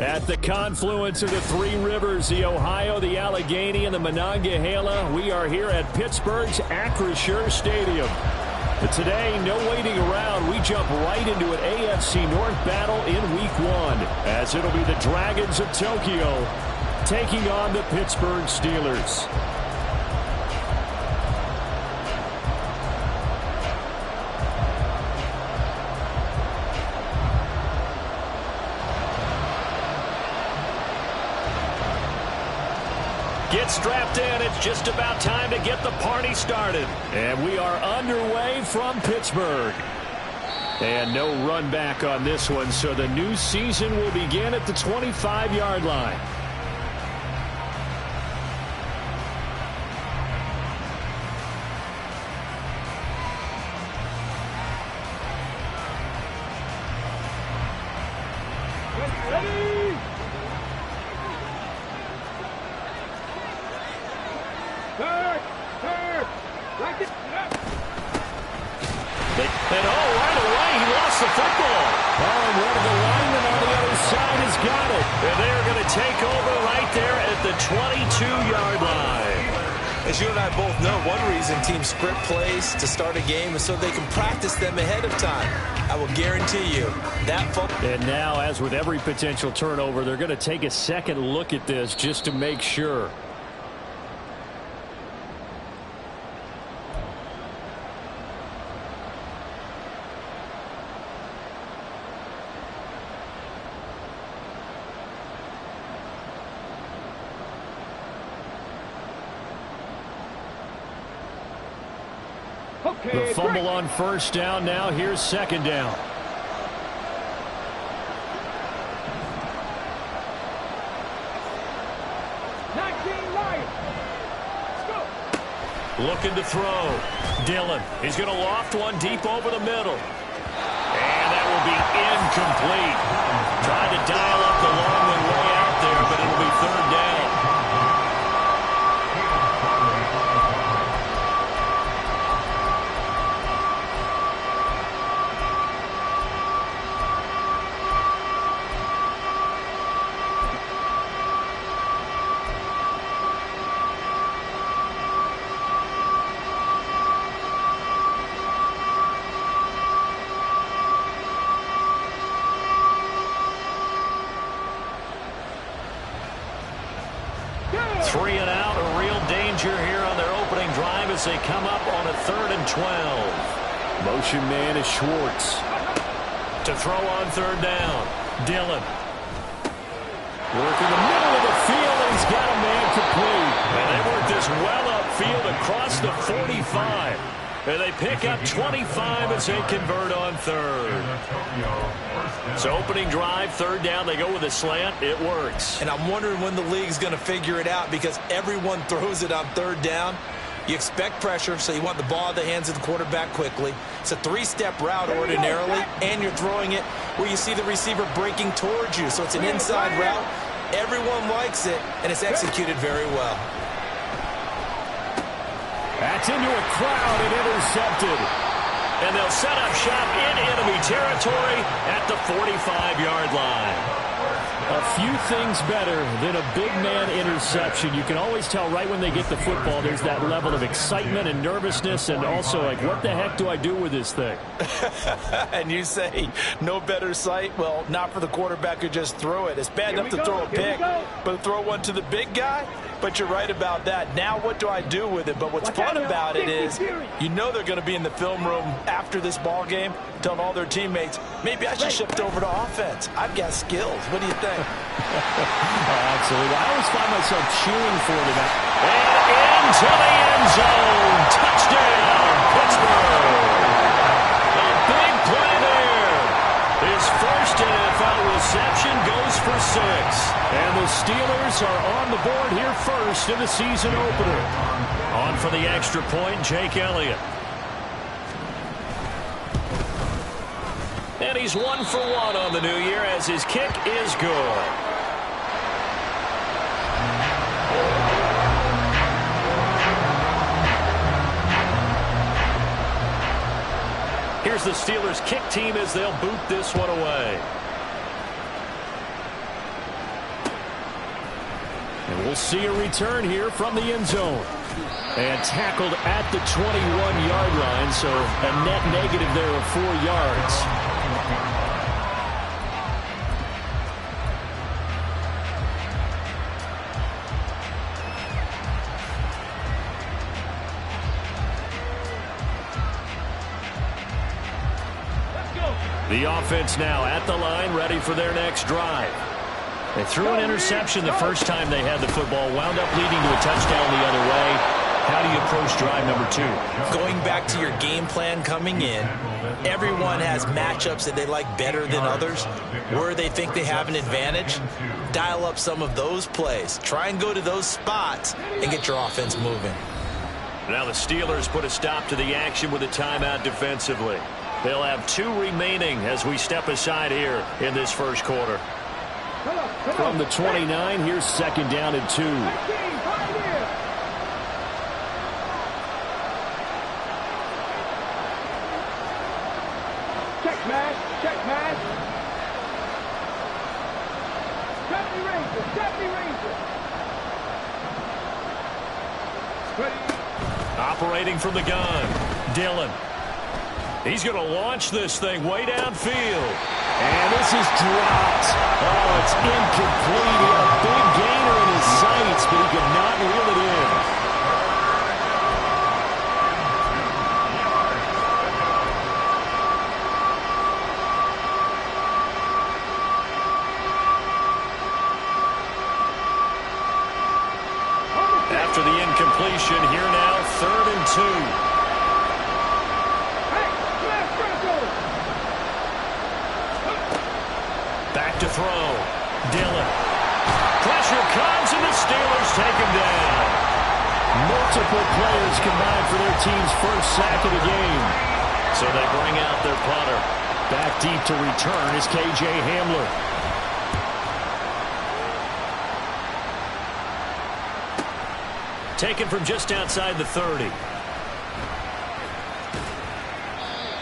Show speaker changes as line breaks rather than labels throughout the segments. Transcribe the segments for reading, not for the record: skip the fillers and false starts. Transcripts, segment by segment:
At the confluence of the three rivers, the Ohio, the Allegheny, and the Monongahela, we are here at Pittsburgh's Acrisure Stadium. But today, no waiting around. We jump right into an AFC North battle in Week 1, as it'll be the Dragons of Tokyo taking on the Pittsburgh Steelers. Get strapped in. It's just about time to get the party started. And we are underway from Pittsburgh. And no run back on this one, so the new season will begin at the 25-yard line. And right away, he lost the football. And one of the linemen on the other side has got it. And they're going to take over right there at the 22-yard line.
As you and I both know, one reason teams script plays to start a game is so they can practice them ahead of time. I will guarantee you that football.
And now, as with every potential turnover, they're going to take a second look at this just to make sure. The fumble on first down. Now here's second down. Looking to throw. Dillon. He's going to loft one deep over the middle. And that will be incomplete. Tried to dial up the long one way out there, but it'll be third down. Three and out, a real danger here on their opening drive as they come up on a 3rd and 12. Motion man is Schwartz. To throw on third down. Dillon. Working the middle of the field, and he's got a man complete. And they work this well upfield across the 45. And they pick up 25 as they convert on third. So opening drive, third down, they go with a slant. It works.
And I'm wondering when the league's going to figure it out, because everyone throws it on third down. You expect pressure, so you want the ball in the hands of the quarterback quickly. It's a 3-step route ordinarily, and you're throwing it where you see the receiver breaking towards you. So it's an inside route. Everyone likes it, and it's executed very well.
That's into a crowd and intercepted. And they'll set up shop in enemy territory at the 45-yard line. A few things better than a big man interception. You can always tell right when they get the football, there's that level of excitement and nervousness, and also like, what the heck do I do with this thing?
And you say no better sight? Well, not for the quarterback who just threw it. It's bad enough to throw a pick, but to throw one to the big guy? But you're right about that. Now what do I do with it? But what's fun about it is you know they're going to be in the film room after this ball game telling all their teammates, maybe I should shift over to offense. I've got skills. What do you think?
Absolutely. I always find myself cheering for them. And into the end zone. Touchdown, Pittsburgh. A big play there. His first NFL reception goes for 6. And the Steelers are on the board here first in the season opener. On for the extra point, Jake Elliott. And he's 1 for 1 on the new year as his kick is good. Here's the Steelers kick team as they'll boot this one away. We'll see a return here from the end zone. And tackled at the 21-yard line, so a net negative there of 4 yards. The offense now at the line, ready for their next drive. They threw an interception the first time they had the football, wound up leading to a touchdown the other way. How do you approach drive number 2?
Going back to your game plan coming in, everyone has matchups that they like better than others. Where they think they have an advantage, dial up some of those plays. Try and go to those spots and get your offense moving.
Now the Steelers put a stop to the action with a timeout defensively. They'll have 2 remaining as we step aside here in this first quarter. From the 29, here's 2nd down and 2.
Check, man. Check, man. Deputy Ranger.
Operating from the gun, Dillon. He's going to launch this thing way downfield. And this is dropped. Oh, it's incomplete. He had a big gainer in his sights, but he could not reel it in. After the incompletion, here now, 3rd and 2. Back to throw. Dillon. Pressure comes, and the Steelers take him down. Multiple players combined for their team's first sack of the game. So they bring out their punter. Back deep to return is K.J. Hamler. Taken from just outside the 30.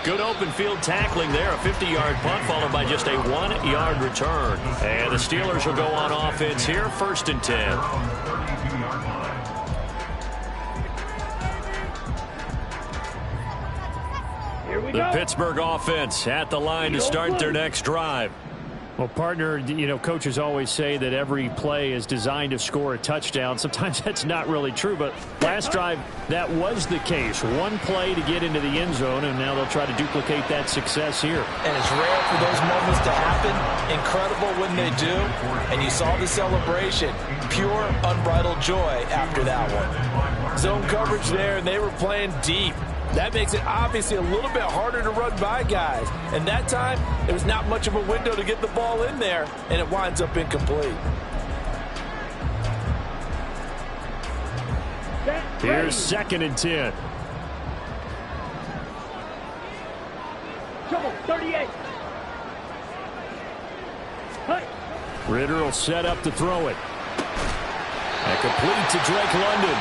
Good open field tackling there. A 50-yard punt followed by just a 1-yard return. And the Steelers will go on offense here. 1st and 10.
Here we
The
go.
Pittsburgh offense at the line to start their next drive.
Well, partner, you know, coaches always say that every play is designed to score a touchdown. Sometimes that's not really true, but last drive, that was the case. One play to get into the end zone, and now they'll try to duplicate that success here.
And it's rare for those moments to happen. Incredible when they do. And you saw the celebration. Pure, unbridled joy after that one. Zone coverage there, and they were playing deep. That makes it obviously a little bit harder to run by guys. And that time, there was not much of a window to get the ball in there, and it winds up incomplete.
Here's 2nd and 10.
Trouble, 38. Hey.
Ritter will set up to throw it. And complete to Drake London.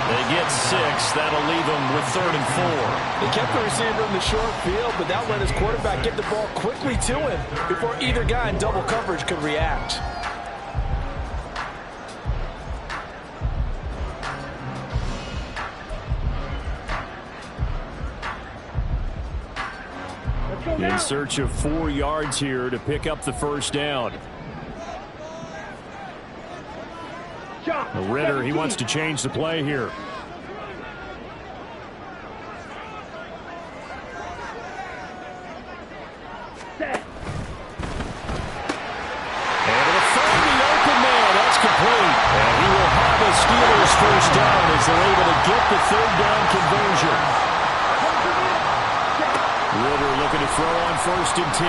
They get 6. That'll leave them with 3rd and 4.
He kept the receiver in the short field, but that let his quarterback get the ball quickly to him before either guy in double coverage could react.
In search of 4 yards here to pick up the 1st down. Ritter, he wants to change the play here. Complete. And he will have a Steelers 1st down as they're able to get the 3rd down conversion. Ritter looking to throw on 1st and 10.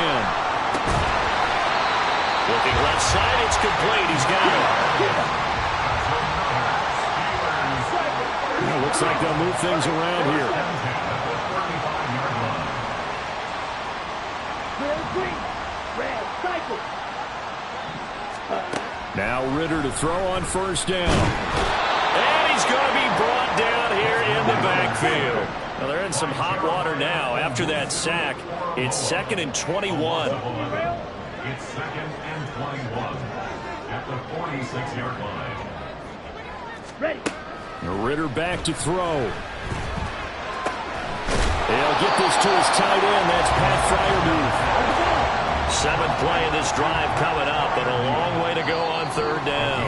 Looking left side, it's complete. He's got it. Well, looks like they'll move things around here. Now Ritter to throw on 1st down. And he's going to be brought down here in the backfield. Well, they're in some hot water now after that sack. It's 2nd and 21.
It's 2nd and 21 at the 46-yard line.
Ready.
Ritter back to throw. They'll get this to his tight end. That's Pat Freiermuth.
Seventh play of this drive coming up, but a long way to go on third down.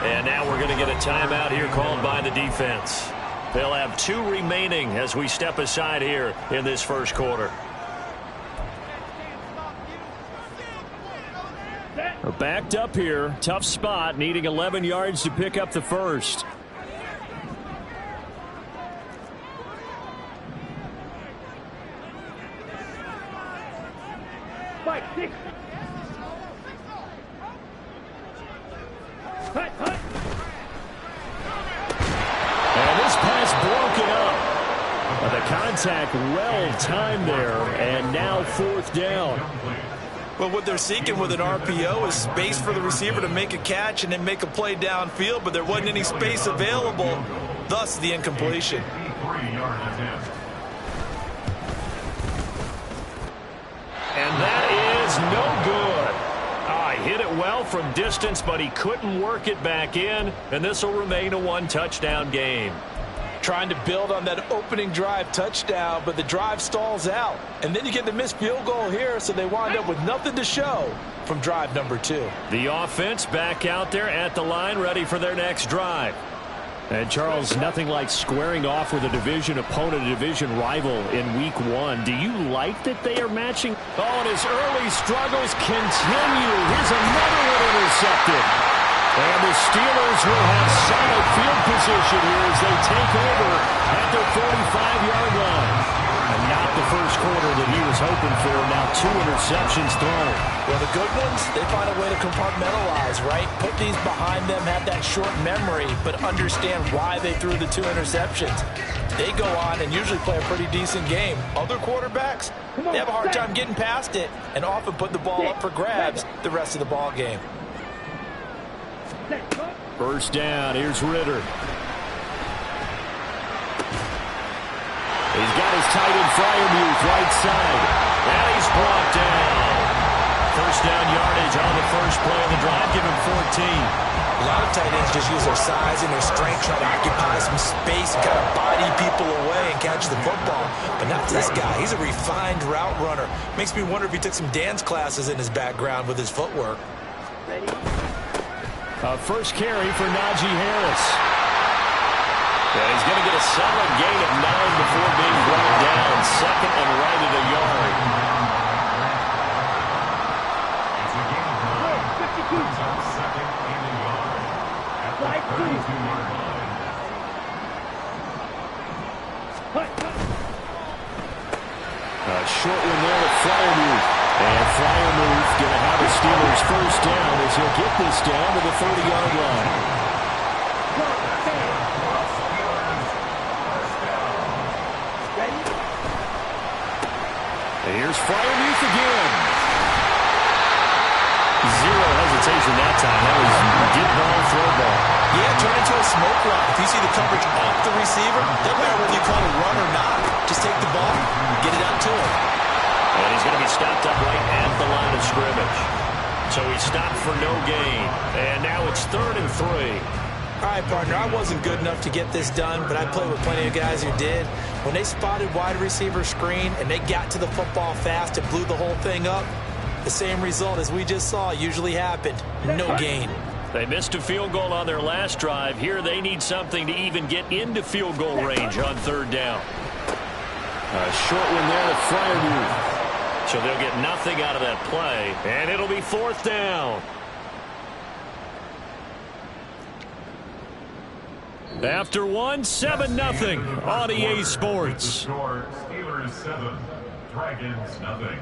And now we're going to get a timeout here called by the defense. They'll have 2 remaining as we step aside here in this first quarter.
We're backed up here. Tough spot, needing 11 yards to pick up the first.
Fight, 6. Hut, hut.
And this pass broken up. The contact well timed there, and now fourth down.
Well, what they're seeking with an RPO is space for the receiver to make a catch and then make a play downfield, but there wasn't any space available, thus the incompletion.
And that is no good. Hit it well from distance, but he couldn't work it back in, and this will remain a 1-touchdown game.
Trying to build on that opening drive touchdown, but the drive stalls out. And then you get the missed field goal here, so they wind up with nothing to show from drive number 2.
The offense back out there at the line, ready for their next drive.
And, Charles, nothing like squaring off with a division opponent, a division rival in Week 1. Do you like that they are matching?
Oh, and his early struggles continue. Here's another one intercepted.
And the Steelers will have solid field position here as they take over at their 45-yard line. And not the first quarter that he was hoping for. Now 2 interceptions thrown.
Well, the good ones, they find a way to compartmentalize, right? Put these behind them, have that short memory, but understand why they threw the 2 interceptions. They go on and usually play a pretty decent game. Other quarterbacks, they have a hard time getting past it and often put the ball up for grabs the rest of the ball game.
First down, here's Ritter. He's got his tight end Freiermuth right side.
And he's brought down. First down yardage on the first play of the drive. Give him 14.
A lot of tight ends just use their size and their strength, try to occupy some space, kind of body people away and catch the football. But not this guy. He's a refined route runner. Makes me wonder if he took some dance classes in his background with his footwork.
First carry for Najee Harris.
Yeah, he's going to get a solid gain of 9 before being brought down. Second and right at a yard.
A short one there with Freiermuth. And Freiermuth going to have a Steelers first down as he'll get this down to the 30-yard line. And here's Freiermuth again. Zero hesitation that time. That was get ball, throw ball.
Yeah, turn into a smoke run. If you see the coverage off the receiver, doesn't matter whether you call it a run or not. Just take the ball, get it out to him.
And he's going to be stopped up right at the line of scrimmage. So he stopped for no gain. And now it's 3rd and 3.
All right, partner, I wasn't good enough to get this done, but I played with plenty of guys who did. When they spotted wide receiver screen and they got to the football fast and blew the whole thing up, the same result as we just saw usually happened. No gain.
They missed a field goal on their last drive. Here they need something to even get into field goal range on 3rd down.
A short one there to Freiermuth.
So they'll get nothing out of that play, and it'll be 4th down. After 7-0 on EA Sports.
Steelers 7, Dragons nothing.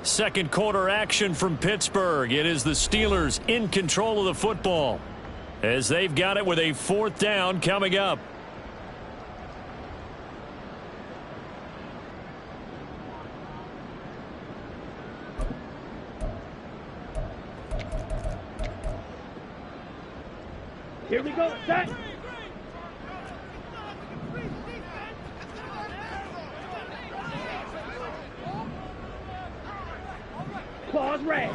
Second quarter action from Pittsburgh. It is the Steelers in control of the football as they've got it with a 4th down coming up.
Here we go. Set. Claws red.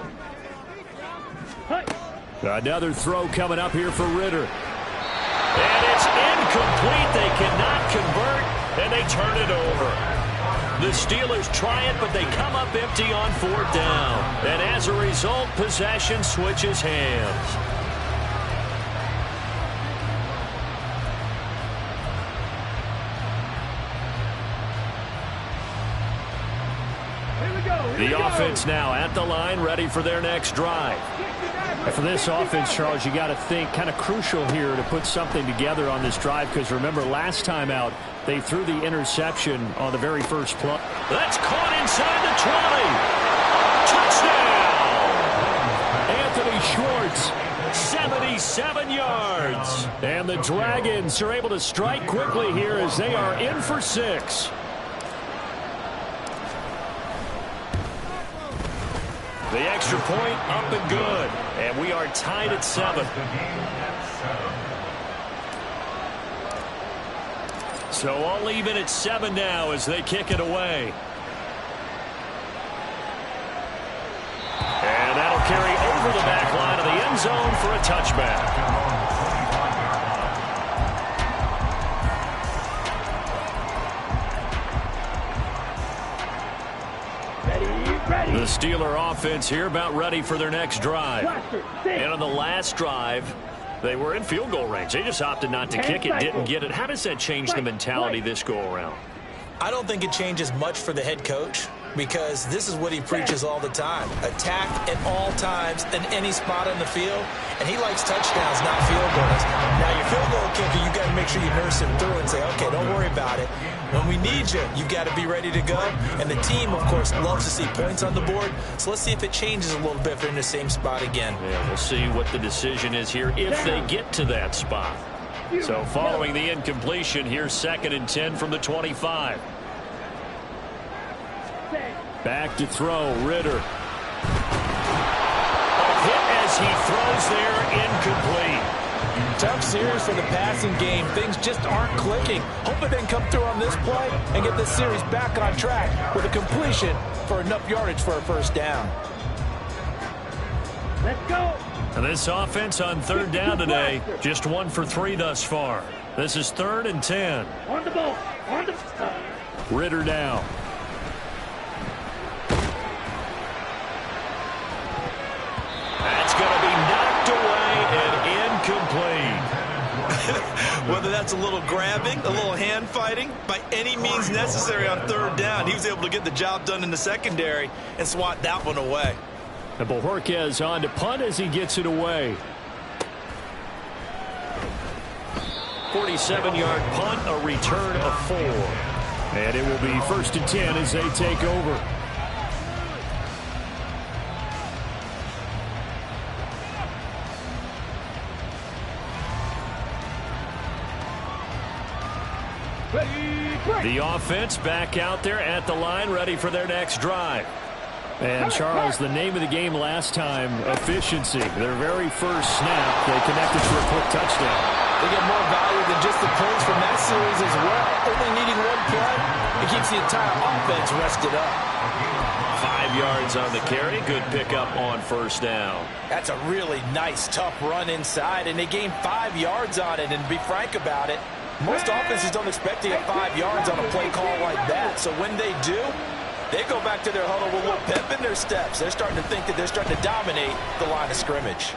Another throw coming up here for Ritter.
And it's incomplete. They cannot convert, and they turn it over. The Steelers try it, but they come up empty on 4th down. And as a result, possession switches hands. The offense now at the line, ready for their next drive.
And for this offense, Charles, you got to think kind of crucial here to put something together on this drive, because remember last time out they threw the interception on the very first play.
That's caught inside the 20. Touchdown! Anthony Schwartz, 77 yards.
And the Dragons are able to strike quickly here as they are in for 6.
The extra point up and good. And we are tied at 7. So all even at 7 now as they kick it away. And that'll carry over the back line of the end zone for a touchback. The Steeler offense here about ready for their next drive. And on the last drive, they were in field goal range. They just opted not to kick it, didn't get it. How does that change the mentality this go around?
I don't think it changes much for the head coach, because this is what he preaches all the time. Attack at all times in any spot on the field, and he likes touchdowns, not field goals. Now, your field goal kicker, you got to make sure you nurse him through and say, okay, don't worry about it. When we need you, you got to be ready to go. And the team, of course, loves to see points on the board. So let's see if it changes a little bit if they're in the same spot again.
Yeah, we'll see what the decision is here if they get to that spot. So following the incompletion, here's 2nd and 10 from the 25.
Back to throw, Ritter.
A hit as he throws there, incomplete.
Tough series for the passing game. Things just aren't clicking. Hoping they can come through on this play and get this series back on track with a completion for enough yardage for a first down.
Let's go.
And this offense on 3rd down today, just 1 for 3 thus far. This is 3rd and 10.
On the ball. On the
Ritter down.
That's going to be knocked away and incomplete.
Whether that's a little grabbing, a little hand fighting, by any means necessary on 3rd down, he was able to get the job done in the secondary and swat that one away.
And Bojorquez on to punt as he gets it away.
47-yard punt, a return of 4.
And it will be 1st and 10 as they take over. The offense back out there at the line, ready for their next drive. And, Charles, the name of the game last time, efficiency. Their very first snap, they connected to a quick touchdown.
They get more value than just the points from that series as well. Only needing 1 play, it keeps the entire offense rested up.
5 yards on the carry. Good pickup on 1st down.
That's a really nice, tough run inside, and they gained 5 yards on it. And to be frank about it, most offenses don't expect to get 5 yards on a play call like that. So when they do, they go back to their huddle with a little pep in their steps. They're starting to think that they're starting to dominate the line of scrimmage.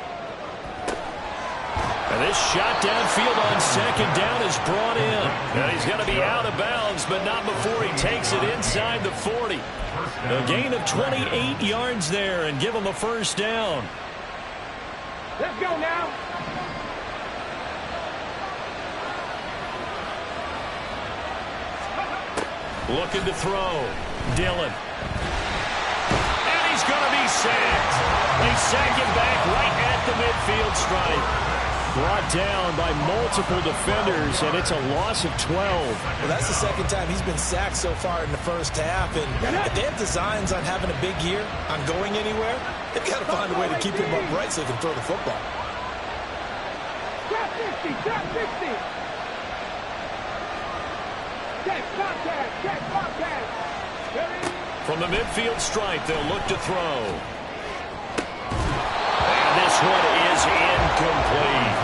And this shot downfield on 2nd down is brought in. And he's going to be out of bounds, but not before he takes it inside the 40. A gain of 28 yards there and give him a 1st down.
Let's go now.
Looking to throw. Dillon. And he's going to be sacked. They sack him back right at the midfield stripe.
Brought down by multiple defenders, and it's a loss of 12.
Well, that's the 2nd time he's been sacked so far in the first half. And if they have designs on having a big year, on going anywhere, they've got to find a way to keep him upright so he can throw the football.
Drop 60. Drop 60. Check contact. Check contact.
From the midfield stripe, they'll look to throw. And this one is incomplete.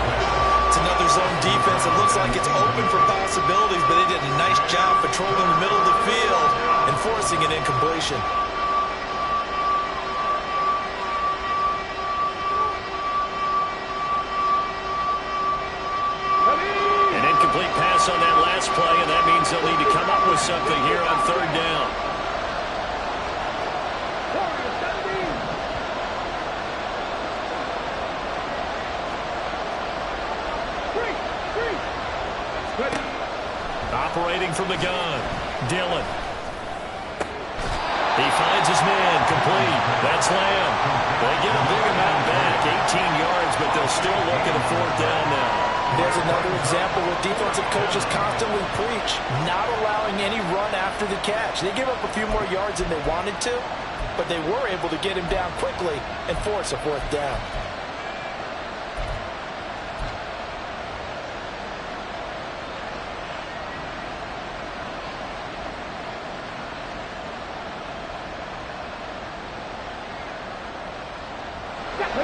It's another Steelers' zone defense, it looks like it's open for possibilities, but they did a nice job patrolling the middle of the field and forcing an incompletion.
An incomplete pass on that last play, and that means they'll need to come up with something here on third down. Operating from the gun, Dillon. He finds his man, complete. That's Lamb. They get a big amount back, 18 yards, but they'll still look at a fourth down now.
There's another example where defensive coaches constantly preach, not allowing any run after the catch. They give up a few more yards than they wanted to, but they were able to get him down quickly and force a fourth down.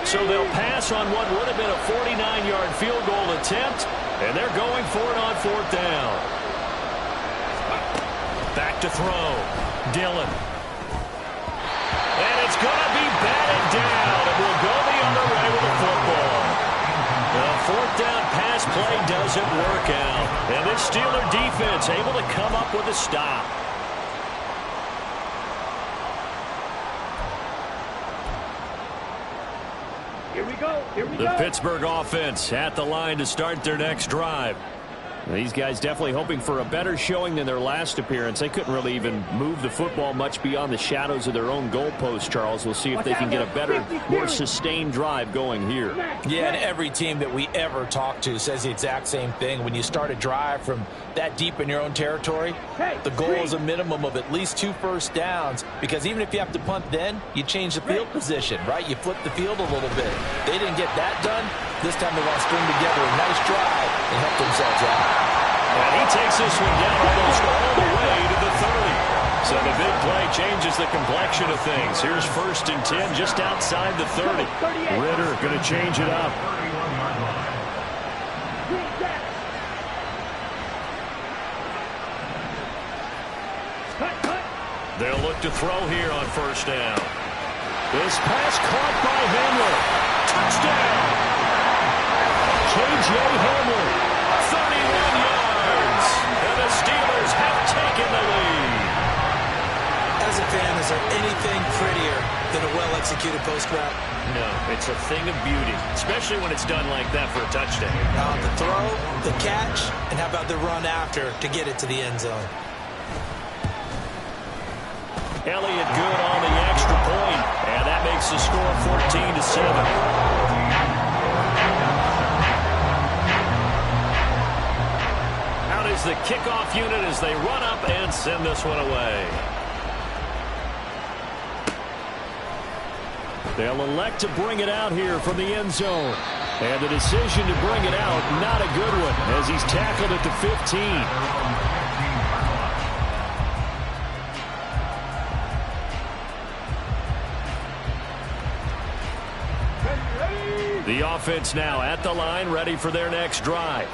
So they'll pass on what would have been a 49-yard field goal attempt, and they're going for it on fourth down. Back to throw. Dillon. And it's going to be batted down, and we'll go the other way with the football. The fourth down pass play doesn't work out, and this Steeler defense able to come up with a stop.
Here we go. Here we
The
go.
Pittsburgh offense at the line to start their next drive. These guys definitely hoping for a better showing than their last appearance. They couldn't really even move the football much beyond the shadows of their own goalpost, Charles. We'll see if they can get a better, more sustained drive going here.
Yeah, and every team that we ever talk to says the exact same thing. When you start a drive from that deep in your own territory, the goal is a minimum of at least 2 first downs, because even if you have to punt then, you change the field position, right? You flip the field a little bit. They didn't get that done. This time they want to string together a nice drive and help themselves out.
And he takes this one down almost all the way to the 30. So the big play changes the complexion of things. Here's 1st and 10 just outside the 30. Ritter going to change it up. They'll look to throw here on 1st down. This pass caught by Hamler. Touchdown! J.J. Hamler, 31 yards, and the Steelers have taken the lead.
As a fan, is there anything prettier than a well-executed post route?
No, it's a thing of beauty, especially when it's done like that for a touchdown.
The throw, the catch, and how about the run after to get it to the end zone?
Elliott good on the extra point, and that makes the score 14-7. Is the kickoff unit as they run up and send this one away. They'll elect to bring it out here from the end zone. And the decision to bring it out, not a good one, as he's tackled at the 15. The offense now at the line, ready for their next drive.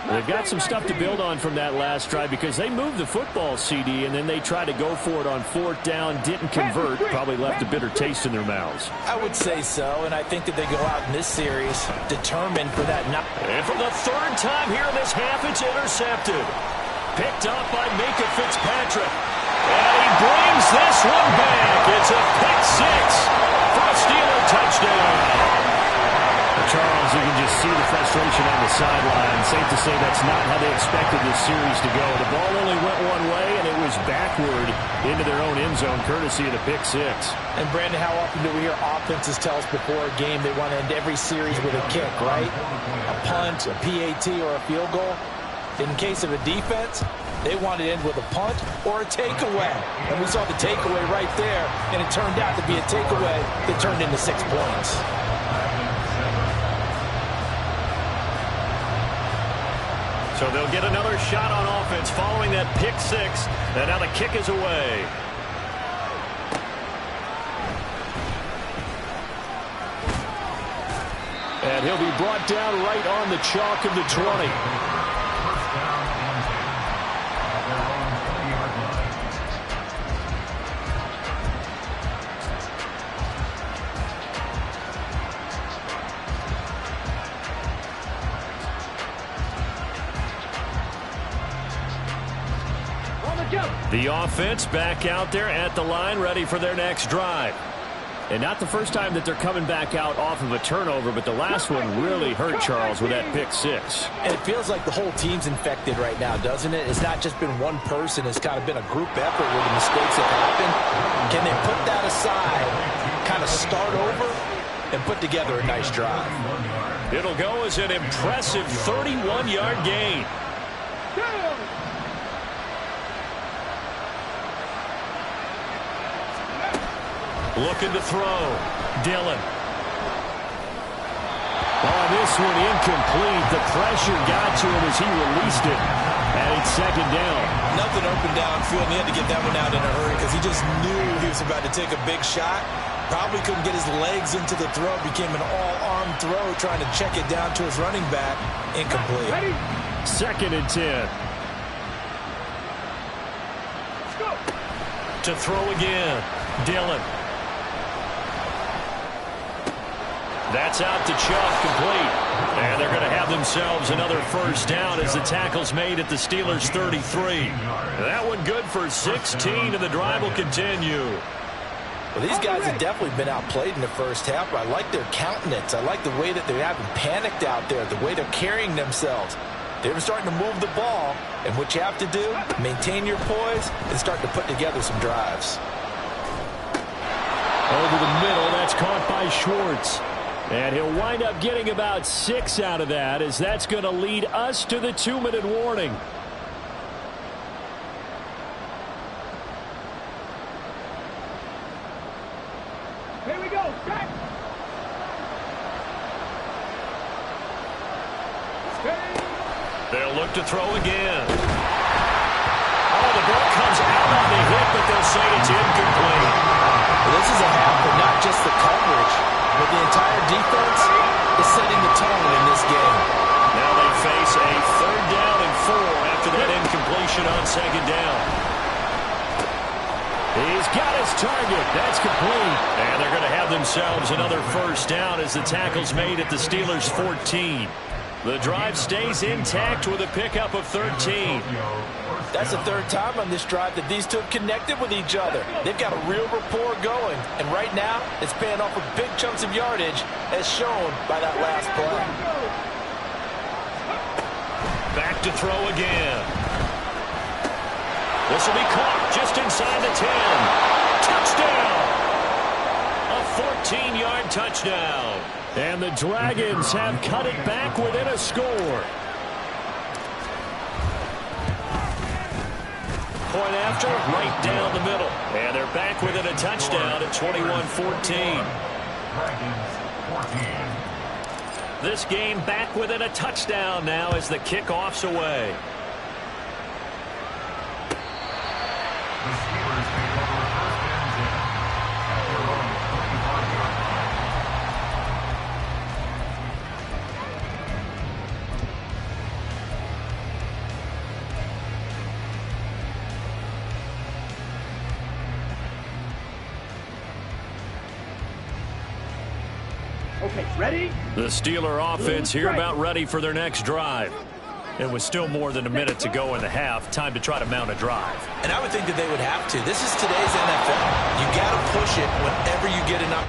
They've got some stuff to build on from that last drive, because they moved the football, CD, and then they tried to go for it on 4th down, didn't convert, probably left a bitter taste in their mouths.
I would say so, and I think that they go out in this series determined for that.
And for the 3rd time here in this half, it's intercepted. Picked up by Micah Fitzpatrick. And he brings this one back. It's a pick 6 for a Steeler touchdown. Charles, you can just see the frustration on the sideline. Safe to say that's not how they expected this series to go. The ball only went one way, and it was backward into their own end zone, courtesy of the pick 6.
And, Brandon, how often do we hear offenses tell us before a game they want to end every series with a kick, right? A punt, a PAT, or a field goal. In case of a defense, they want to end with a punt or a takeaway. And we saw the takeaway right there, and it turned out to be a takeaway that turned into 6 points.
So they'll get another shot on offense following that pick 6. And now the kick is away. And he'll be brought down right on the chalk of the 20.
First down and 10 at their own 20-yard line.
The offense back out there at the line, ready for their next drive. And not the first time that they're coming back out off of a turnover, but the last one really hurt Charles with that pick six.
And it feels like the whole team's infected right now, doesn't it? It's not just been one person. It's kind of been a group effort where the mistakes have happened. Can they put that aside, kind of start over, and put together a nice drive?
It'll go as an impressive 31-yard gain. Looking to throw. Dillon. Oh, this one incomplete. The pressure got to him as he released it. And it's second down.
Nothing open downfield, and he had to get that one out in a hurry because he just knew he was about to take a big shot. Probably couldn't get his legs into the throw. Became an all-arm throw, trying to check it down to his running back. Incomplete.
Second and 10. To throw again. Dillon. That's out to Chuck, complete. And they're going to have themselves another first down as the tackle's made at the Steelers' 33. That one good for 16, and the drive will continue.
Well, these guys have definitely been outplayed in the first half, but I like their countenance. I like the way that they haven't panicked out there, the way they're carrying themselves. They're starting to move the ball, and what you have to do, maintain your poise and start to put together some drives.
Over the middle, that's caught by Schwartz. And he'll wind up getting about 6 out of that, as that's going to lead us to the 2-minute warning.
Here we go. Back.
They'll look to throw again. Oh, the ball comes out on the hit, but they'll say it's incomplete.
Well, this is a half, but not just the coverage, but the entire defense is setting the tone in this game.
Now they face a 3rd down and 4 after that incompletion on 2nd down. He's got his target. That's complete. And they're going to have themselves another first down as the tackle's made at the Steelers' 14. The drive stays intact with a pickup of 13.
That's the 3rd time on this drive that these two have connected with each other. They've got a real rapport going. And right now, it's paying off with big chunks of yardage, as shown by that last play.
Back to throw again. This will be caught just inside the 10. Touchdown! A 14-yard touchdown. And the Dragons have cut it back within a score. Point after, right down the middle. And they're back within a touchdown at 21-14. This game back within a touchdown now as the kickoff's away.
The Steelers take over first and 10 at their own 25-yard line.
Okay, ready?
The Steeler offense here about ready for their next drive. And with still more than a minute to go in the half, time to try to mount a drive.
And I would think that they would have to. This is today's NFL. You got to push it whenever you get enough.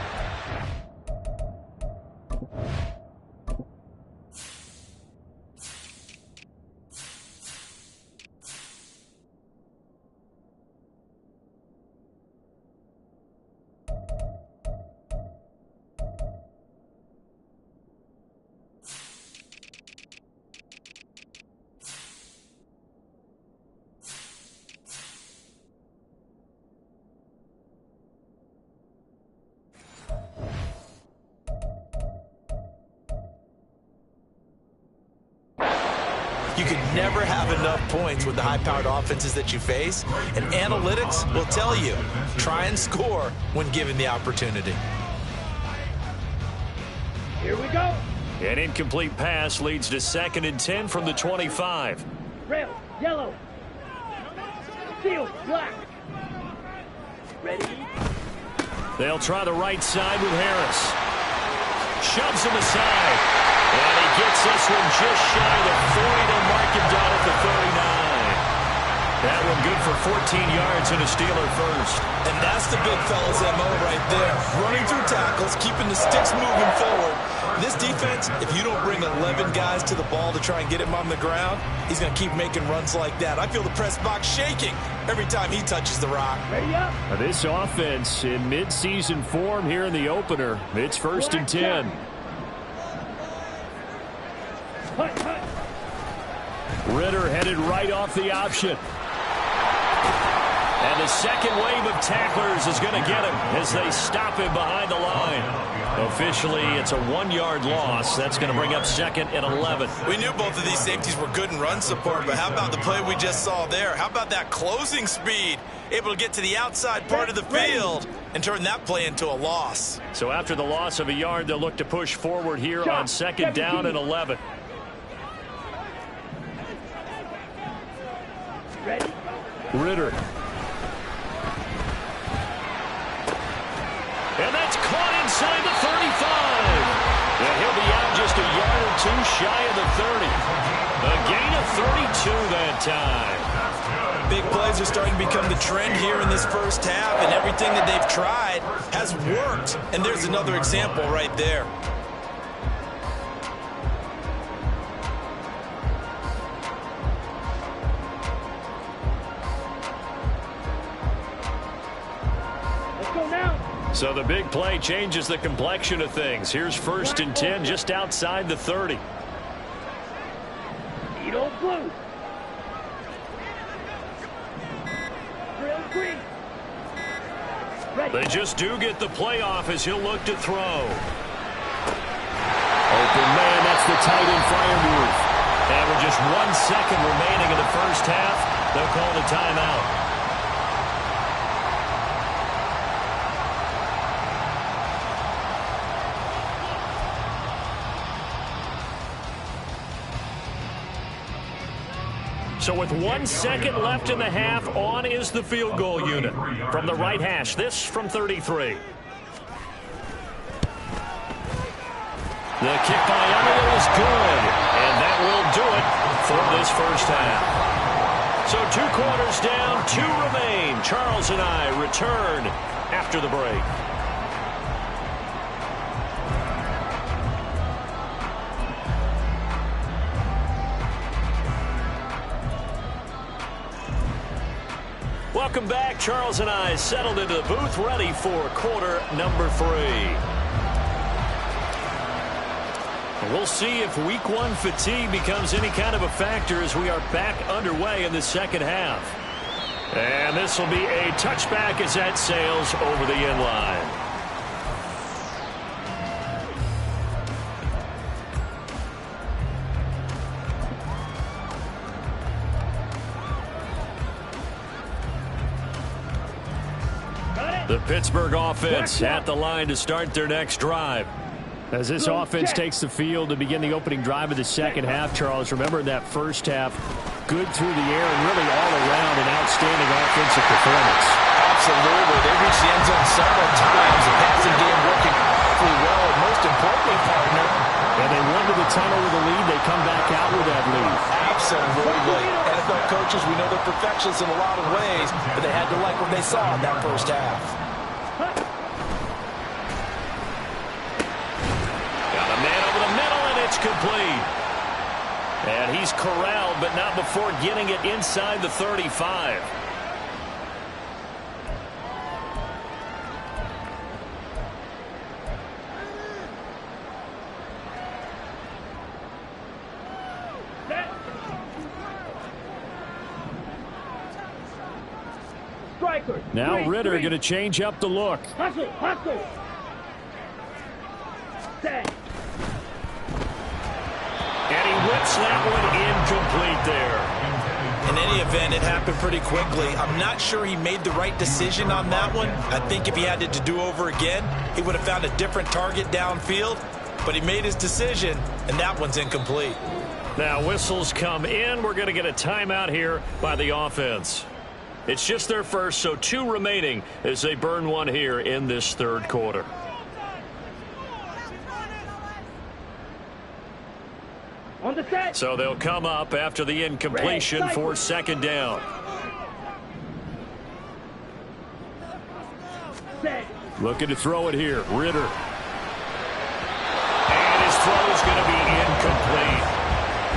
You can never have enough points with the high-powered offenses that you face, and analytics will tell you, try and score when given the opportunity.
Here we go.
An incomplete pass leads to 2nd and 10 from the 25.
Rail, yellow. Field, black. Ready?
They'll try the right side with Harris. Shoves him aside. And he gets this one just shy of the 40. They'll mark him down at the 39. That one good for 14 yards and a Steeler first.
And that's the big fella's MO right there. Running through tackles, keeping the sticks moving forward. This defense, if you don't bring 11 guys to the ball to try and get him on the ground, he's going to keep making runs like that. I feel the press box shaking every time he touches the rock.
Ready up.
This offense in mid-season form here in the opener. It's 1st and 10.
Hut, hut.
Ritter headed right off the option. And the second wave of tacklers is going to get him as they stop him behind the line. Officially, it's a 1-yard loss. That's going to bring up 2nd and 11.
We knew both of these safeties were good in run support, but how about the play we just saw there? How about that closing speed? Able to get to the outside part of the field and turn that play into a loss.
So after the loss of a yard, they'll look to push forward here on 2nd down and 11.
Ready?
Ritter. And that's caught inside the 35. And he'll be out just a yard or two shy of the 30. A gain of 32 that time.
Big plays are starting to become the trend here in this first half, and everything that they've tried has worked. And there's another example right there.
Let's go now.
So the big play changes the complexion of things. Here's 1st and 10 just outside the 30.
Edo blue. Drill green. Ready.
They just do get the playoff as he'll look to throw. Open man, that's the tight end fire move. And with just 1 second remaining in the first half, they'll call the timeout. So with 1 second left in the half, on is the field goal unit. From the right hash, this from 33. The kick by Elliott is good, and that will do it for this first half. So 2 quarters down, 2 remain. Charles and I return after the break. Welcome back. Charles and I settled into the booth, ready for quarter number 3. And we'll see if week 1 fatigue becomes any kind of a factor as we are back underway in the second half. And this will be a touchback as that sails over the end line. The Pittsburgh offense at the line to start their next drive. As this offense takes the field to begin the opening drive of the second half, Charles, remember that first half, good through the air and really all around an outstanding offensive performance.
Absolutely. They reached the end zone several times. The passing game working awfully well. And most importantly, partner,
and they went to the tunnel with a lead. They come back out with that lead.
absolutely. NFL coaches, we know they're perfectionists in a lot of ways, but they had to like what they saw in that first half.
Got a man over the middle, and it's complete. And he's corralled, but not before getting it inside the 35. Now Ritter going to change up the look.
Hustle, hustle. Set.
And he whips that one incomplete there.
In any event, it happened pretty quickly. I'm not sure he made the right decision on that one. I think if he had it to do over again, he would have found a different target downfield. but he made his decision, and that one's incomplete.
Now whistles come in. We're going to get a timeout here by the offense. It's just their first, so 2 remaining as they burn one here in this third quarter.
On the set.
So they'll come up after the incompletion for second down.
Set.
Looking to throw it here. Ritter. And his throw is going to be incomplete.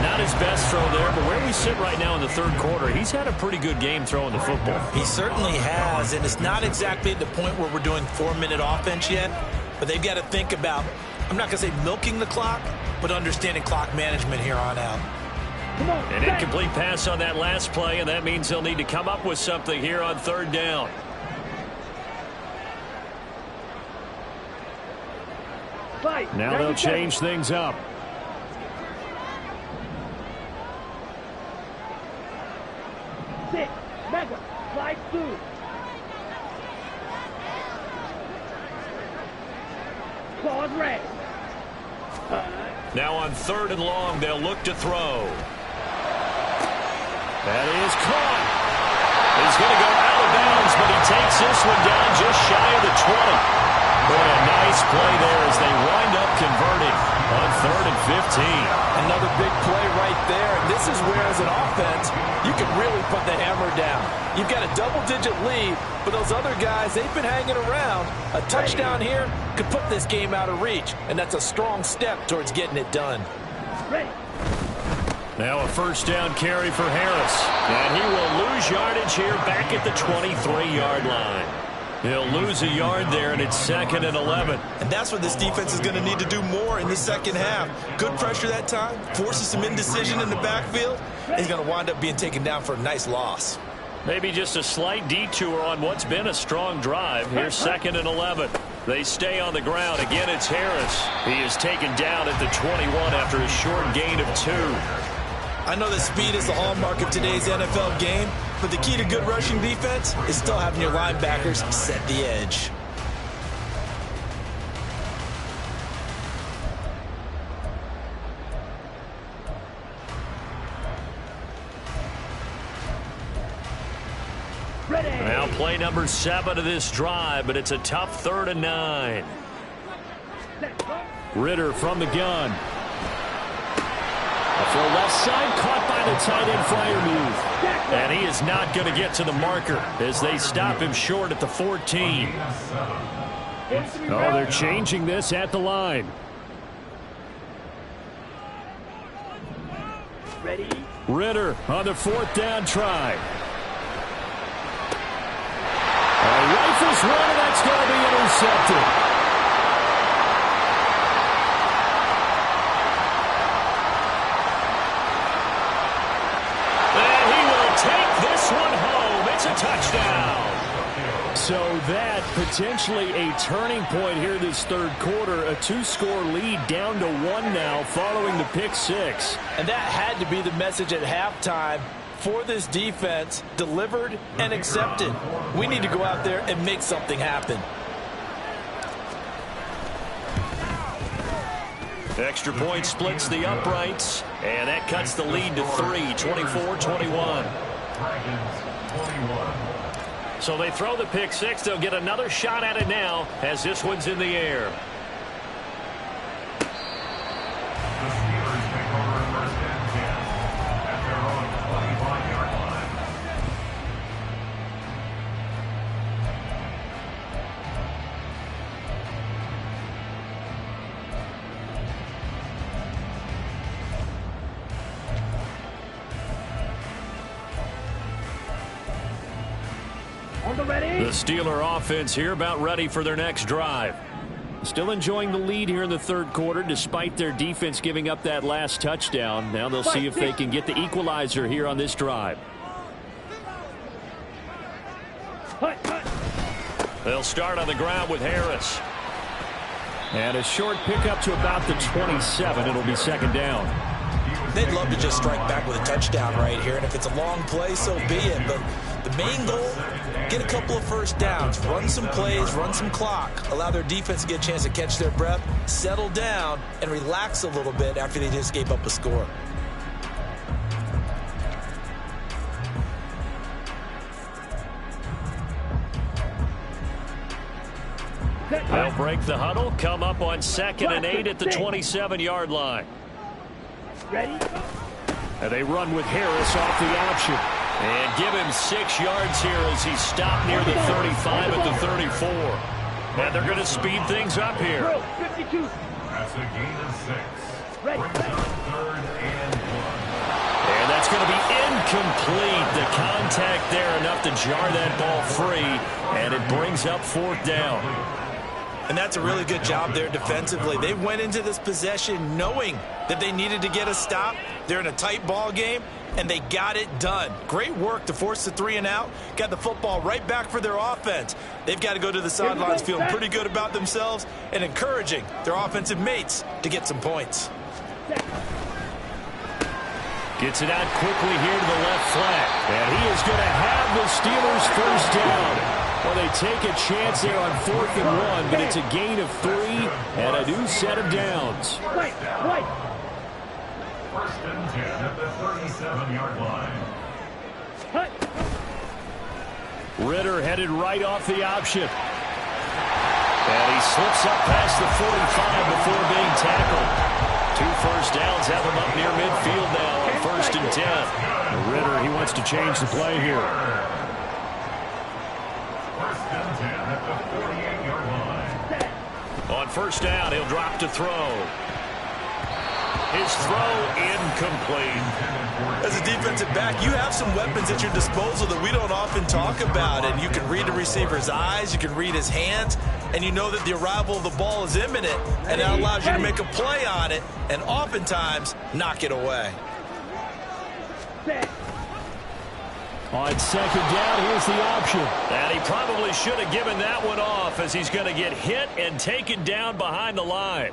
Not his best throw there, but where we sit right now in the third quarter, he's had a pretty good game throwing the football.
He certainly has, and it's not exactly at the point where we're doing 4-minute offense yet, but they've got to think about, I'm not going to say milking the clock, but understanding clock management here on out.
Come on.
An incomplete pass on that last play, and that means they'll need to come up with something here on third down.
Fight.
Now they'll change things up.
Sit. Mega. Slide through. Claws red.
Now on third and long, they'll look to throw. That is caught. He's going to go out of bounds, but he takes this one down just shy of the 20. Boy, a nice play there as they wind up converting on 3rd and 15.
Another big play right there. And this is where, as an offense, you can really put the hammer down. You've got a double-digit lead, but those other guys, they've been hanging around. A touchdown here could put this game out of reach, and that's a strong step towards getting it done.
Ready.
Now a first down carry for Harris. And he will lose yardage here back at the 23-yard line. He'll lose a yard there, and it's 2nd and 11.
And that's what this defense is going to need to do more in the second half. Good pressure that time, forces some indecision in the backfield. He's going to wind up being taken down for a nice loss.
Maybe just a slight detour on what's been a strong drive. Here's 2nd and 11. They stay on the ground. Again, it's Harris. He is taken down at the 21 after a short gain of 2.
I know that speed is the hallmark of today's NFL game, but the key to good rushing defense is still having your linebackers set the edge.
Ready.
Now play number 7 of this drive, but it's a tough 3rd and 9. Ritter from the gun. For left side, caught by the tight end flyer move. And he is not going to get to the marker as they stop him short at the 14. Oh, they're changing this at the line.
Ready.
Ritter on the 4th down try. Rifles one, and that's going to be intercepted. Take this one home. It's a touchdown. So that potentially a turning point here this third quarter. A 2-score lead down to 1 now following the pick 6.
And that had to be the message at halftime for this defense, delivered and accepted. We need to go out there and make something happen.
Extra point splits the uprights, and that cuts the lead to 3, 24-21. So they throw the pick 6. They'll get another shot at it now as this one's in the air.
The Steelers take over 1st and 10 at their own 25-yard line.
Ready.
The Steeler offense here about ready for their next drive. Still enjoying the lead here in the third quarter despite their defense giving up that last touchdown. Now they'll see if they can get the equalizer here on this drive. They'll start on the ground with Harris. And a short pickup to about the 27. It'll be 2nd down.
They'd love to just strike back with a touchdown right here, and if it's a long play, so be it. But the The main goal, get a couple of first downs, run some plays, run some clock, allow their defense to get a chance to catch their breath, settle down, and relax a little bit after they just gave up a score.
They'll break the huddle, come up on 2nd and 8 at the 27-yard line.
Ready?
And they run with Harris off the option. And give him 6 yards here as he stopped near the 35 at the 34. And they're going to speed things up here.
52.
That's a gain of 6.
Ready.
Brings up 3rd and 1.
And that's going to be incomplete. The contact there enough to jar that ball free. And it brings up 4th down.
And that's a really good job there defensively. They went into this possession knowing that they needed to get a stop. They're in a tight ball game, and they got it done. Great work to force the 3 and out. Got the football right back for their offense. They've got to go to the sidelines feeling pretty good about themselves and encouraging their offensive mates to get some points.
Gets it out quickly here to the left flat. And he is going to have the Steelers first down. Well, they take a chance there on 4th and 1, but it's a gain of 3 and a new set of downs.
Right. Right.
1st and 10 at the 37-yard line.
Hut.
Ritter headed right off the option. And he slips up past the 45 before being tackled. 2 first downs have him up near midfield now on 1st and 10. Ritter, he wants to change the play here.
1st and 10 at the 48-yard line.
On 1st down, he'll drop to throw. His throw incomplete.
As a defensive back, you have some weapons at your disposal that we don't often talk about. And you can read the receiver's eyes, you can read his hands, and you know that the arrival of the ball is imminent. And that allows you to make a play on it and oftentimes knock it away.
On 2nd down, here's the option. And he probably should have given that one off as he's going to get hit and taken down behind the line.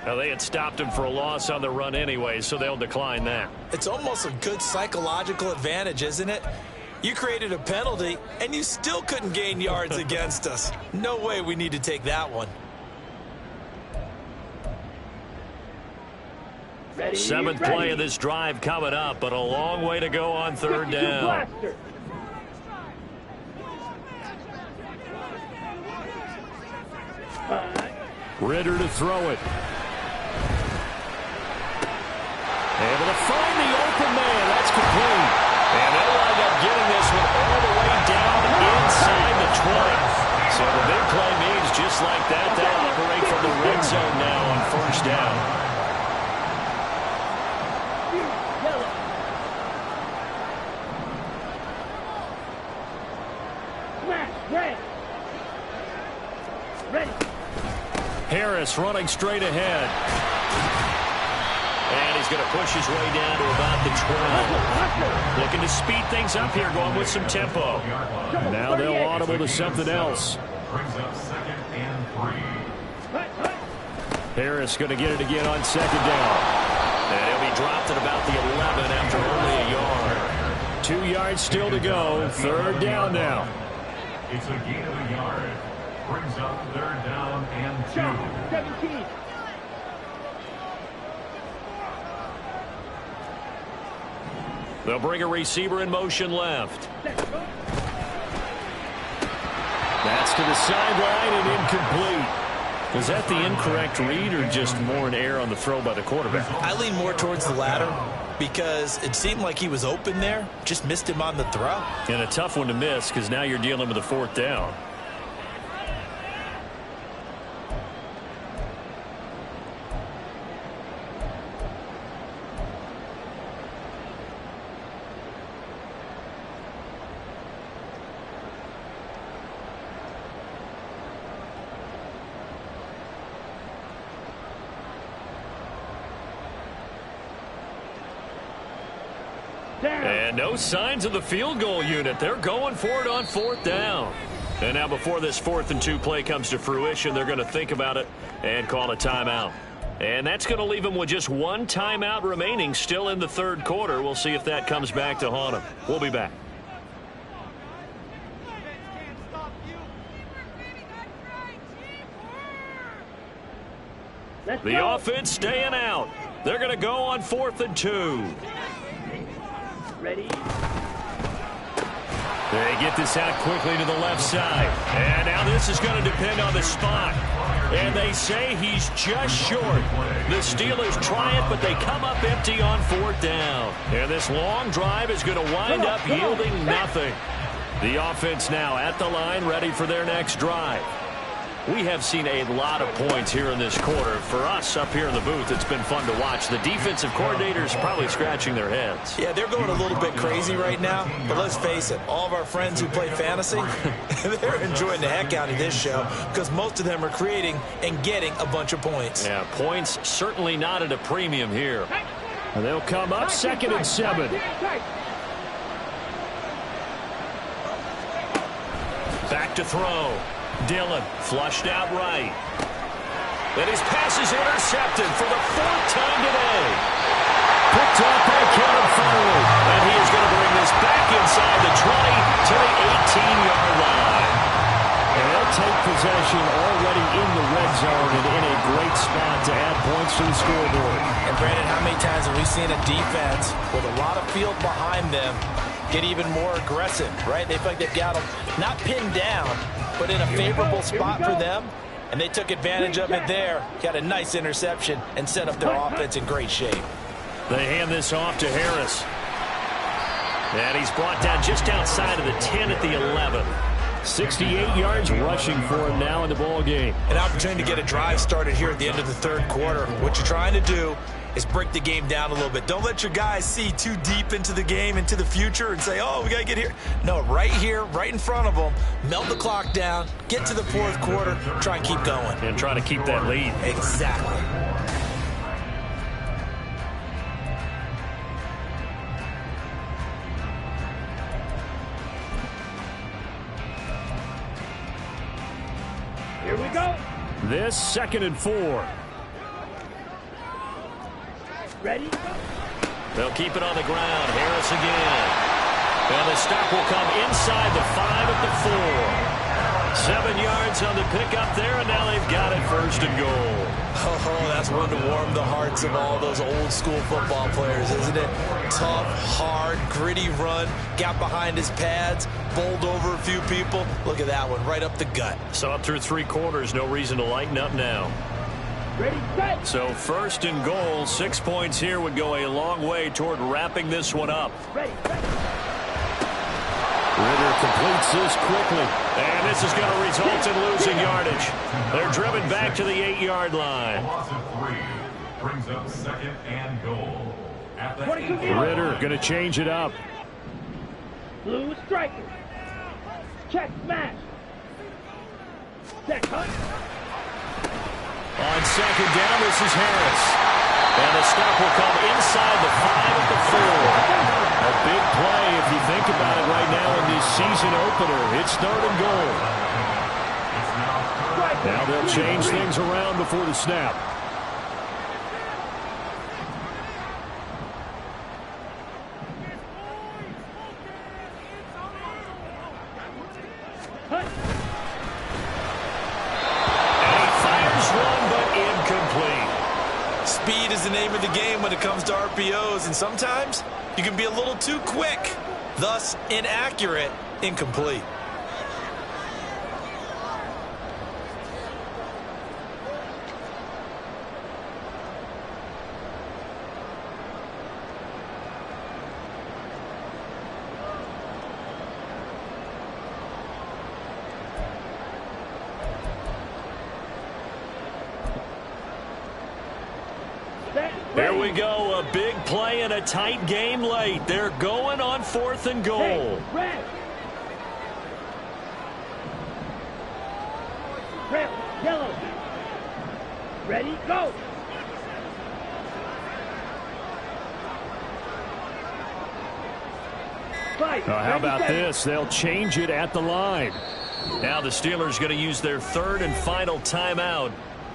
Now, they had stopped him for a loss on the run anyway, so they'll decline that.
It's almost a good psychological advantage, isn't it? You created a penalty, and you still couldn't gain yards against us. No way we need to take that one.
Ready.
7th
Ready.
play of this drive coming up, but a long way to go on 3rd
52
down.
blaster.
Ritter to throw it. Able to find the open man. That's complete. And they'll wind up getting this one all the way down inside the 20. So the big play means just like that, they'll operate from the red zone now on 1st down.
Yellow. Smash. Red. Ready.
Harris running straight ahead. And he's going to push his way down to about the 12. Looking to speed things up here, going with some tempo. Now they'll audible to something else.
Brings up 2nd and 3.
Harris going to get it again on 2nd down. And he'll be dropped at about the 11 after only a yard. 2 yards still to go. 3rd down now.
It's a gain of a yard. Brings up 3rd down and 2.
17.
They'll bring a receiver in motion left. That's to the sideline and incomplete. Was that the incorrect read or just more an error on the throw by the quarterback?
I lean more towards the latter because it seemed like he was open there, just missed him on the throw.
And a tough one to miss because now you're dealing with a 4th down. And no signs of the field goal unit. They're going for it on 4th down. And now before this 4th and 2 play comes to fruition, they're going to think about it and call a timeout. And that's going to leave them with just 1 timeout remaining still in the 3rd quarter. We'll see if that comes back to haunt them. We'll be back.
Let's
The
go.
offense staying out. They're going to go on 4th and 2.
Ready?
They get this out quickly to the left side. And now this is going to depend on the spot. And they say he's just short. The Steelers try it, but they come up empty on 4th down. And this long drive is going to wind up yielding nothing. The offense now at the line, ready for their next drive. We have seen a lot of points here in this quarter. For us up here in the booth, it's been fun to watch. The defensive coordinators probably scratching their heads.
Yeah, they're going a little bit crazy right now, but let's face it, all of our friends who play fantasy, they're enjoying the heck out of this show because most of them are creating and getting a bunch of points.
Yeah, points certainly not at a premium here.
And they'll come up 2nd and 7.
Back to throw. Dillon flushed out right. And his pass is intercepted for the 4th time today. Picked up by Caleb Farley. And he is going to bring this back inside the 20 to the 18-yard line.
And they'll take possession already in the red zone and in a great spot to add points to the scoreboard.
And Brandon, how many times have we seen a defense with a lot of field behind them get even more aggressive, right? They feel like they've got them not pinned down, but in a favorable spot for them, and they took advantage of it there. Got a nice interception and set up their offense in great shape.
They hand this off to Harris. And he's brought down just outside of the 10 at the 11.
68 yards rushing for him now in the ball game.
An opportunity to get a drive started here at the end of the 3rd quarter. What you're trying to do is break the game down a little bit. Don't let your guys see too deep into the game, into the future, and say, oh, we got to get here. No, right here, right in front of them, melt the clock down, get to the 4th quarter, try and keep going.
And try to keep that lead.
Exactly.
Here we go.
This 2nd and 4.
Ready?
They'll keep it on the ground. Harris again. And the stop will come inside the 5 at the 4. 7 yards on the pickup there, and now they've got it 1st and goal.
Oh, that's one to warm the hearts of all those old school football players, isn't it? Tough, hard, gritty run. Got behind his pads, bowled over a few people. Look at that one, right up the gut.
So up through 3 quarters, no reason to lighten up now.
Ready, set.
So 1st and goal, 6 points here would go a long way toward wrapping this one up.
Ready, set.
Ritter completes this quickly.
And this is going to result in losing yardage. They're driven back to the 8-yard line.
Loss of 3 brings up 2nd and goal. At the
22
Ritter going to change it up.
Blue striker. Check, smash. Set, cut.
On 2nd down, this is Harris. And the stop will come inside the 5 at the 4. A big play if you think about it right now in this season opener. It's 3rd and goal. Now they'll change things around before the snap.
Cut.
And he fires one, but incomplete.
Speed is the name of the game when it comes to RPOs, and sometimes you can be a little too quick, thus inaccurate, incomplete.
Here we go, a big play in a tight game late. They're going on 4th and goal.
Red. Red, yellow. Ready, go. Fight.
How about this? They'll change it at the line.
Now the Steelers going to use their 3rd and final timeout.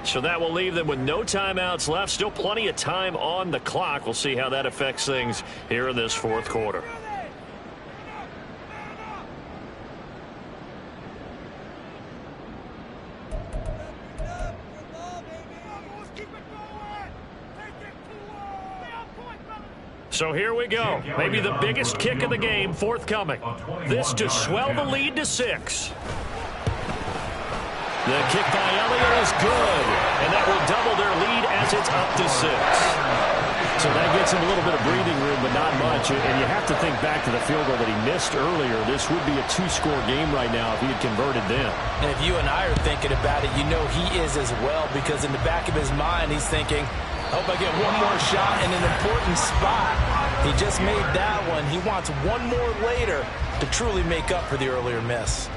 So that will leave them with no timeouts left. Still plenty of time on the clock. We'll see how that affects things here in this 4th quarter.
So here we go. Maybe the biggest kick of the game forthcoming. This to swell the lead to 6. The kick by Elliott is good, and that will double their lead as it's up to 6. So that gets him a little bit of breathing room, but not much. And you have to think back to the field goal that he missed earlier. This would be a 2-score game right now if he had converted then.
And if you and I are thinking about it, you know he is as well, because in the back of his mind, he's thinking, I hope I get one more shot in an important spot. He just made that one. He wants one more later to truly make up for the earlier miss.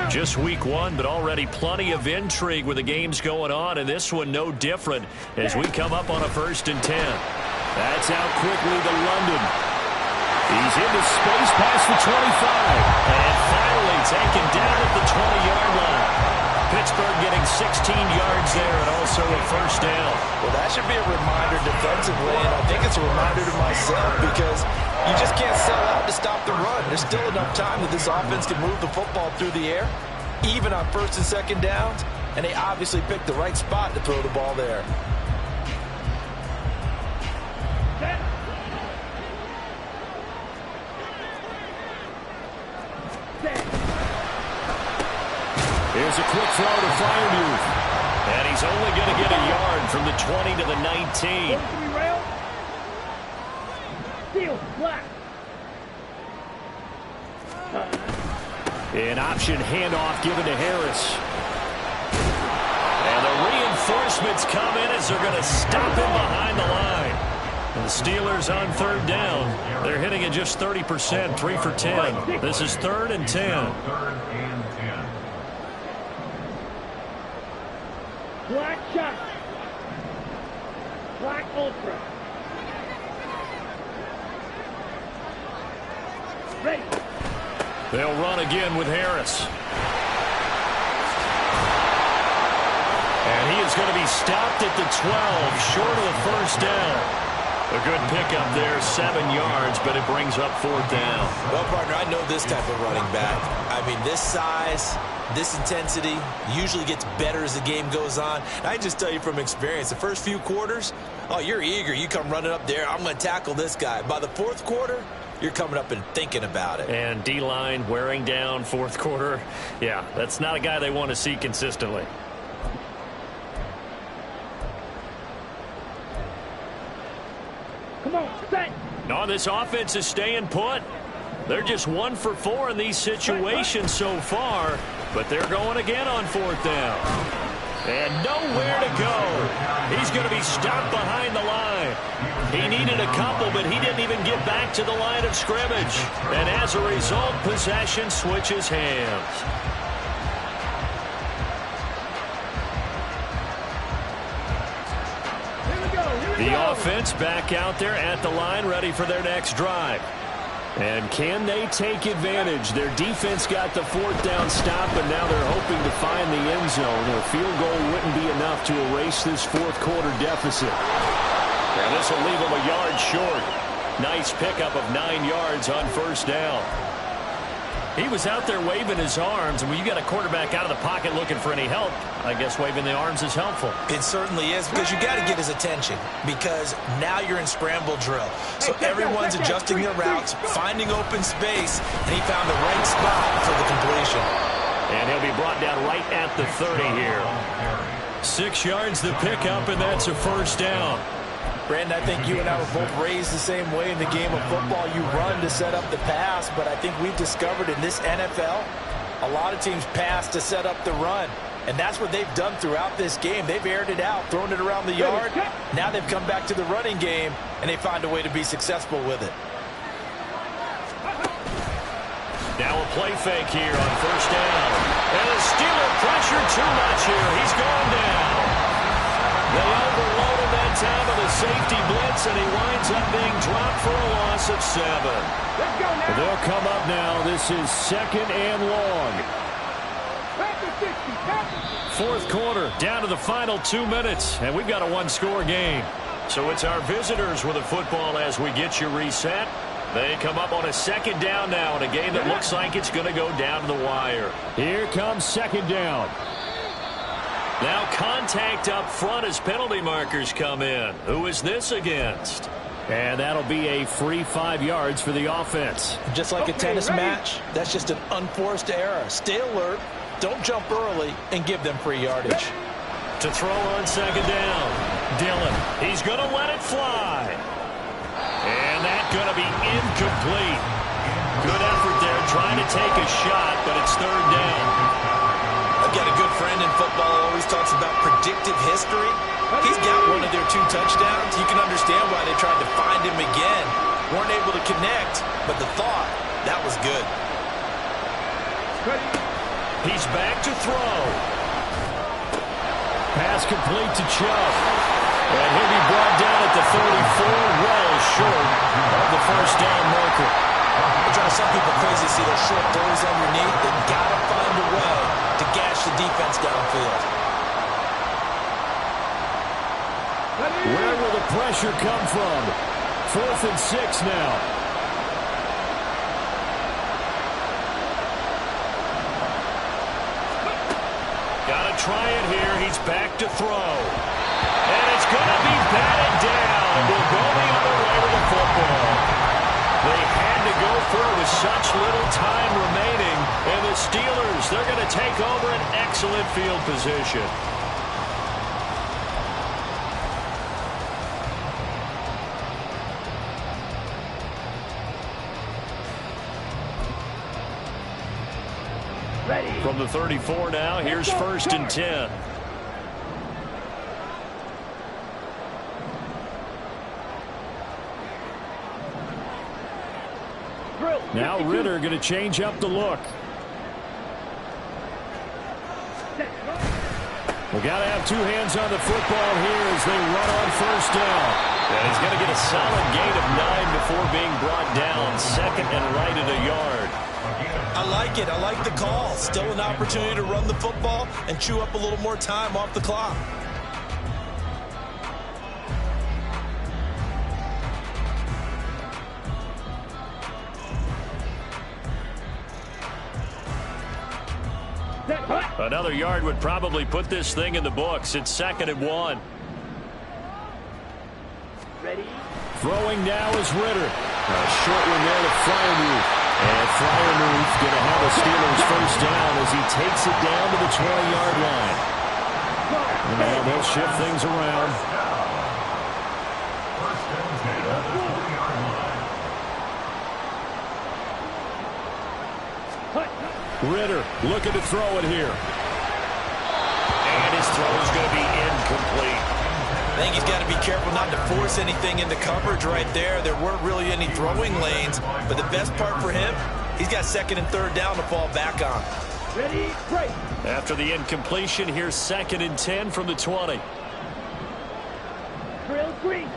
Just week 1, but already plenty of intrigue with the games going on, and this one no different as we come up on a 1st and 10. That's out quickly to London. He's into space past the 25, and finally taken down at the 20-yard line. Pittsburgh getting 16 yards there and also a 1st down.
Well, that should be a reminder defensively, and I think it's a reminder to myself, because you just can't sell out to stop the run. There's still enough time that this offense can move the football through the air, even on 1st and 2nd downs, and they obviously picked the right spot to throw the ball there.
Here's a quick throw to Freiermuth. And he's only going to get a yard from the 20 to the 19.
Steal, black.
An option handoff given to Harris. And the reinforcements come in as they're going to stop him behind the line. And the Steelers on 3rd down. They're hitting at just 30%, 3 for 10. This is 3rd and 10.
3rd and 10.
Black shot. Black ultra. Ready.
They'll run again with Harris. And he is going to be stopped at the 12, short of the 1st down. A good pickup there, 7 yards, but it brings up 4th down.
Well, partner, I know this type of running back. I mean, this size, this intensity usually gets better as the game goes on. And I just tell you from experience, the first few quarters, oh, you're eager. You come running up there, I'm going to tackle this guy. By the 4th quarter, you're coming up and thinking about it.
And D-line wearing down 4th quarter. Yeah, that's not a guy they want to see consistently.
Come on, set.
No, this offense is staying put. They're just 1 for 4 in these situations so far, but they're going again on 4th down. And nowhere to go. He's going to be stopped behind the line. He needed a couple, but he didn't even get back to the line of scrimmage. And as a result, possession switches hands. The offense back out there at the line, ready for their next drive. And can they take advantage? Their defense got the 4th down stop, and now they're hoping to find the end zone. A field goal wouldn't be enough to erase this 4th quarter deficit. And this will leave them a yard short. Nice pickup of 9 yards on 1st down. He was out there waving his arms, and when you got a quarterback out of the pocket looking for any help, I guess waving the arms is helpful.
It certainly is, because you got to get his attention, because now you're in scramble drill. So everyone's adjusting their routes, finding open space, and he found the right spot for the completion.
And he'll be brought down right at the 30 here. 6 yards the pickup, and that's a 1st down.
Brandon, I think you and I were both raised the same way in the game of football. You run to set up the pass, but I think we've discovered in this NFL, a lot of teams pass to set up the run. And that's what they've done throughout this game. They've aired it out, thrown it around the yard. Now they've come back to the running game, and they find a way to be successful with it.
Now a play fake here on 1st down. And the Steeler pressure too much here. He's gone down. They overload him that time with a safety blitz, and he winds up being dropped for a loss of 7.
Let's go now.
They'll come up now. This is 2nd and long.
50,
4th quarter, down to the final 2 minutes, and we've got a 1-score game.
So it's our visitors with the football as we get you reset. They come up on a second down now in a game that looks like it's going to go down to the wire.
Here comes second down.
Now contact up front as penalty markers come in. Who is this against?
And that'll be a free 5 yards for the offense.
Just like a tennis match, that's just an unforced error. Stay alert, don't jump early, and give them free yardage.
To throw on second down, Dillon. He's going to let it fly. And that's going to be incomplete. Good effort there trying to take a shot, but it's third down.
I've got a good friend in football who always talks about predictive history. He's got one of their 2 touchdowns. You can understand why they tried to find him again. Weren't able to connect, but the thought, that was good.
He's back to throw.
Pass complete to Chubb. And he'll be brought down at the 34, well short of the first down marker.
It drives some people crazy to see those short throws underneath. They've got to find a way to gash the defense downfield.
Where will the pressure come from? 4th and 6 now.
Got to try it here. He's back to throw. And it's going to be batted down. And will go the other way with the football. They had to go for it with such little time remaining. And the Steelers, they're going to take over an excellent field position. From the 34 now, here's 1st and 10.
Now Ritter going to change up the look. We got to have 2 hands on the football here as they run on 1st down.
And he's going to get a solid gain of 9 before being brought down. 2nd and right at a yard.
I like it. I like the call. Still an opportunity to run the football and chew up a little more time off the clock.
Another yard would probably put this thing in the books. It's 2nd and 1.
Ready?
Throwing now is Ritter. A short one there to Freiermuth. And Freiermuth going to have the Steelers 1st down as he takes it down to the 20-yard line. And now they'll shift things around. Ritter looking to throw it here.
And his throw is going to be incomplete.
I think he's got to be careful not to force anything into coverage right there. There weren't really any throwing lanes, but the best part for him, he's got 2nd and 3rd down to fall back on.
Ready? Break.
After the incompletion, here's 2nd and 10 from the 20.
Drill green.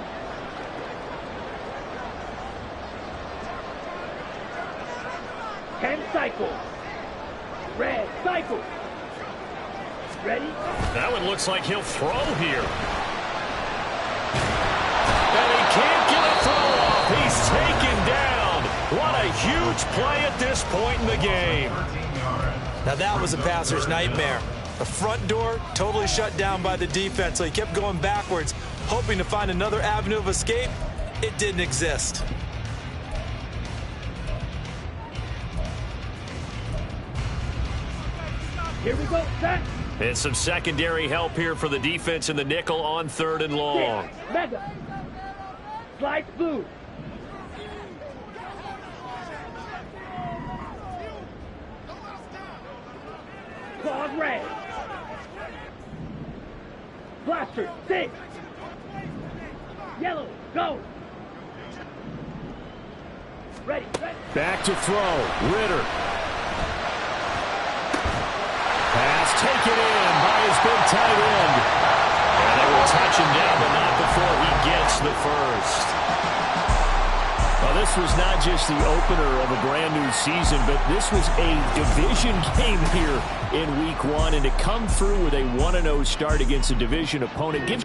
Ten cycles. Red cycle. Ready?
That one looks like he'll throw here. And he can't get a throw off. He's taken down. What a huge play at this point in the game.
Now that was a passer's nightmare. The front door totally shut down by the defense, so he kept going backwards, hoping to find another avenue of escape. It didn't exist.
Here we go, set.
And some secondary help here for the defense in the nickel on 3rd and long.
Mega. Slide blue. Claws red. Blaster, 6. Yellow, go. Ready, ready.
Back to throw. Ritter. Pass taken in by his big tight end.
And they will touch him down, but not before he gets the first.
Well, this was not just the opener of a brand new season, but this was a division game here in week 1. And to come through with a 1-0 start against a division opponent gives